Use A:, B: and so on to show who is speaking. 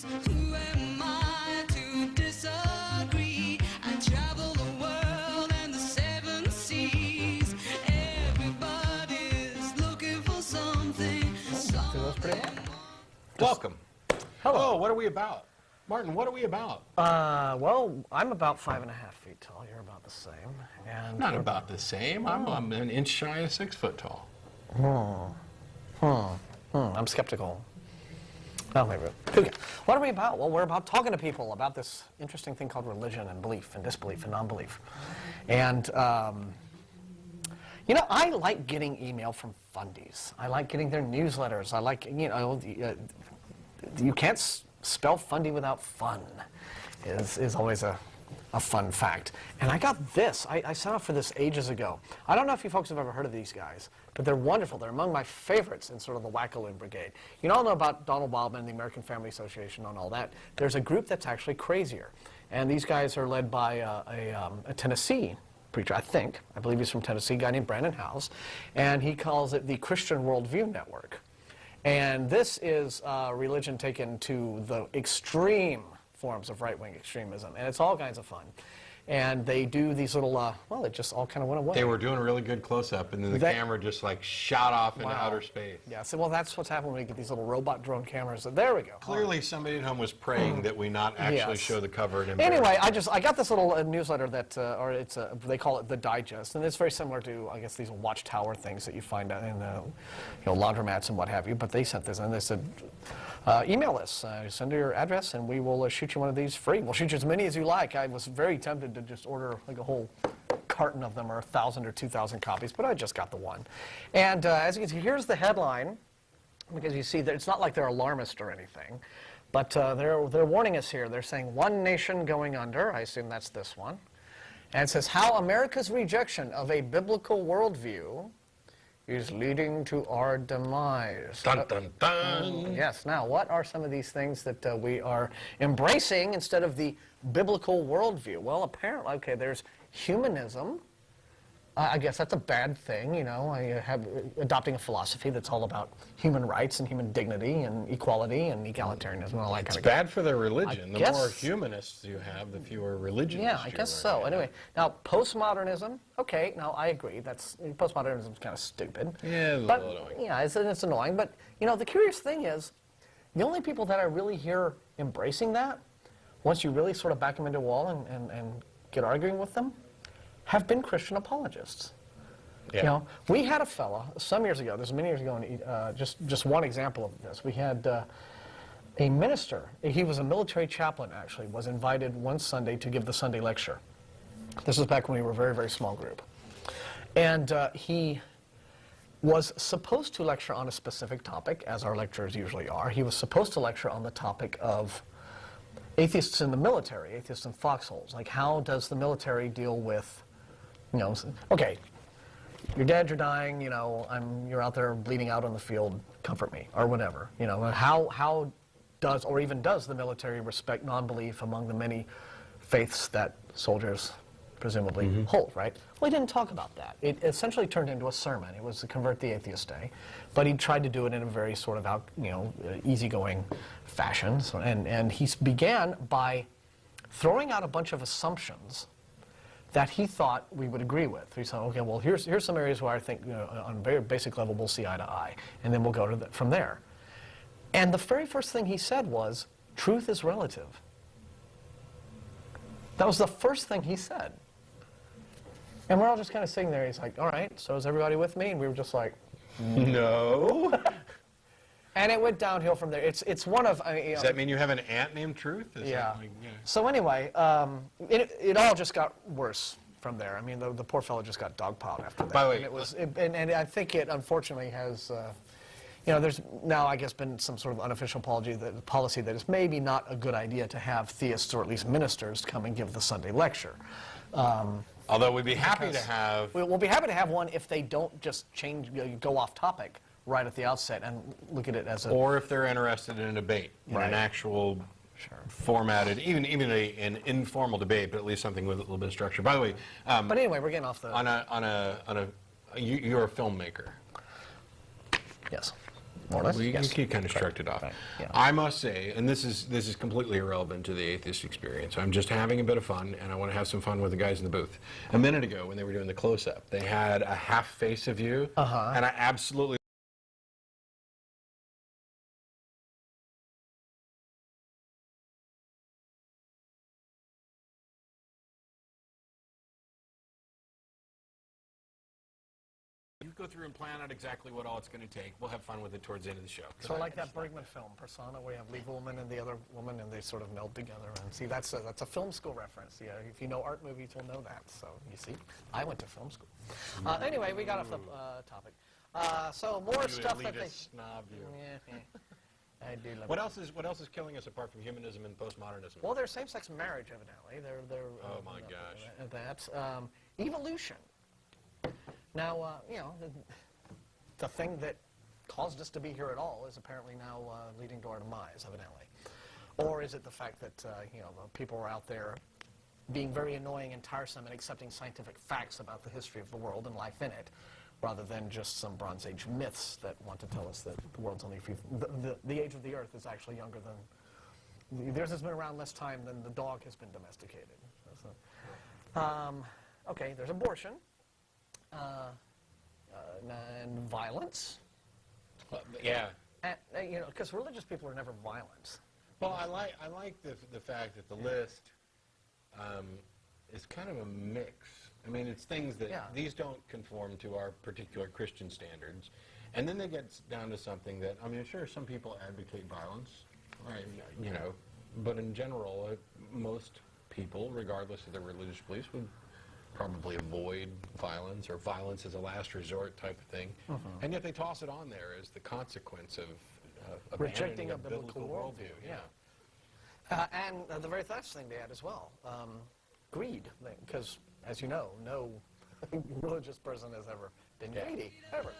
A: Who am I to disagree? I travel the world and the seven seas. Everybody's looking for something.
B: Welcome.
C: Hello.
B: Oh, what are we about? Martin, what are we about?
C: Well, I'm about 5.5 feet tall. You're about the same. And
B: Not about the same. I'm an inch shy of 6 foot tall.
C: I'm skeptical. Oh, maybe. Okay. What are we about? Well, we're about talking to people about this interesting thing called religion and belief and disbelief and non-belief. And, you know, I like getting email from Fundies. I like getting their newsletters. I like, you know, you can't spell Fundy without fun is always a fun fact. And I got this. I signed up for this ages ago. I don't know if you folks have ever heard of these guys, but they're wonderful. They're among my favorites in sort of the Wackaloon Brigade. You all know about Donald Wildman, the American Family Association, and all that. There's a group that's actually crazier. And these guys are led by a Tennessee preacher, I believe he's from Tennessee, a guy named Brandon House. And he calls it the Christian Worldview Network. And this is religion taken to the extreme forms of right-wing extremism. And it's all kinds of fun. And they do these little, well, it just all kind of went away.
B: They were doing a really good close-up, and then the camera just like shot off into outer space.
C: Yeah, so well, that's what's happened when we get these little robot drone cameras. So there we go.
B: Clearly, somebody at home was praying that we not actually show the cover. And
C: anyway, I got this little newsletter that, or it's they call it the Digest, and it's very similar to, I guess, these watchtower things that you find out in you know, laundromats and what have you. But they sent this, and they said, email us, send your address, and we will shoot you one of these free. We'll shoot you as many as you like. I was very tempted to just order like a whole carton of them, or 1,000 or 2,000 copies, but I just got the one. And as you can see, here's the headline, because you see that it's not like they're alarmist or anything, but they're warning us here. They're saying one nation going under. I assume that's this one. And it says, how America's rejection of a biblical worldview is leading to our demise.
B: Dun, dun, dun.
C: Yes. Now, what are some of these things that we are embracing instead of the biblical worldview? Well, apparently, okay, there's humanism. I guess that's a bad thing, you know. I have adopting a philosophy that's all about human rights and human dignity and equality and egalitarianism and all that kind of stuff.
B: It's bad for their religion. The more humanists you have, the fewer religions.
C: Yeah, I guess so. Anyway, now postmodernism. Okay, now I agree. That's postmodernism is kind of stupid.
B: Yeah, it's a little annoying.
C: Yeah, it's annoying. But you know, the curious thing is, the only people that I really hear embracing that, once you really sort of back them into a wall and get arguing with them, have been Christian apologists. Yeah. You know, we had a fella some years ago. This was many years ago. And just one example of this. We had a minister. He was a military chaplain. Actually, was invited one Sunday to give the Sunday lecture. This was back when we were a very, very small group, and he was supposed to lecture on a specific topic, as our lecturers usually are. He was supposed to lecture on the topic of atheists in the military, atheists in foxholes. Like, how does the military deal with, you know, okay, you're dead, you're dying, you know, you're out there bleeding out on the field, comfort me, or whatever. You know, how does, or even does the military respect non-belief among the many faiths that soldiers presumably hold, right? Well, he didn't talk about that. It essentially turned into a sermon. It was the Convert the Atheist Day, but he tried to do it in a very sort of easygoing fashion. So, and he began by throwing out a bunch of assumptions that he thought we would agree with. He said, okay, well, here's some areas where I think, you know, on a very basic level we'll see eye to eye, and then we'll go to from there. And the very first thing he said was, truth is relative. That was the first thing he said. And we're all just kind of sitting there. He's like, all right, so is everybody with me? And we were just like,
B: no.
C: And it went downhill from there. It's one of...
B: Does that mean you have an aunt named Truth?
C: Yeah. So anyway, it all just got worse from there. I mean, the poor fellow just got dogpiled after that.
B: By the way...
C: And I think it, unfortunately, has... you know, there's now, I guess, been some sort of unofficial policy that it's maybe not a good idea to have theists, or at least ministers, come and give the Sunday lecture.
B: Although we'd be happy to have...
C: We'll be happy to have one if they don't just go off topic right at the outset and look at it as a...
B: Or if they're interested in a debate, in an actual formatted, even an informal debate, but at least something with a little bit of structure. By the way...
C: but anyway, we're getting off the...
B: You're a filmmaker.
C: Yes. More or less?
B: We
C: Yes.
B: kind of shrugged it off.
C: Right, yeah.
B: I must say, and this is completely irrelevant to the atheist experience. I'm just having a bit of fun, and I want to have some fun with the guys in the booth. A minute ago, when they were doing the close-up, they had a half face of you, and I absolutely. You go through and plan out exactly what all it's going to take. We'll have fun with it towards the end of the show.
C: Sort of like that Bergman film, Persona, where you have leave a woman and the other woman, and they sort of meld together. And see, that's a film school reference. Yeah, if you know art movies, you'll know that. So you see, I went to film school. Anyway, we got off the topic. So more stuff that they.
B: Snob, you.
C: Yeah, I do love
B: What else is killing us apart from humanism and postmodernism?
C: Well, there's same-sex marriage, evidently.
B: Oh my gosh.
C: That's evolution. Now, you know, the thing that caused us to be here at all is apparently now leading to our demise, evidently. Or is it the fact that, you know, the people are out there being very annoying and tiresome and accepting scientific facts about the history of the world and life in it, rather than just some Bronze Age myths that want to tell us that the world's only a few... The age of the Earth is actually younger than... Theirs has been around less time than the dog has been domesticated. Okay, there's abortion. And violence.
B: Yeah.
C: And, you know, because religious people are never violent.
B: Well, I like the fact that the list is kind of a mix. I mean, it's things that these don't conform to our particular Christian standards, and then they get down to something that, I mean, sure, some people advocate violence, right? You know, but in general, most people, regardless of their religious beliefs, would probably avoid violence or violence as a last resort type of thing. And yet they toss it on there as the consequence of
C: Rejecting
B: abandoning
C: a biblical worldview.
B: Yeah.
C: And the very last thing they add as well, greed. Because, as you know, no religious person has ever been greedy, ever.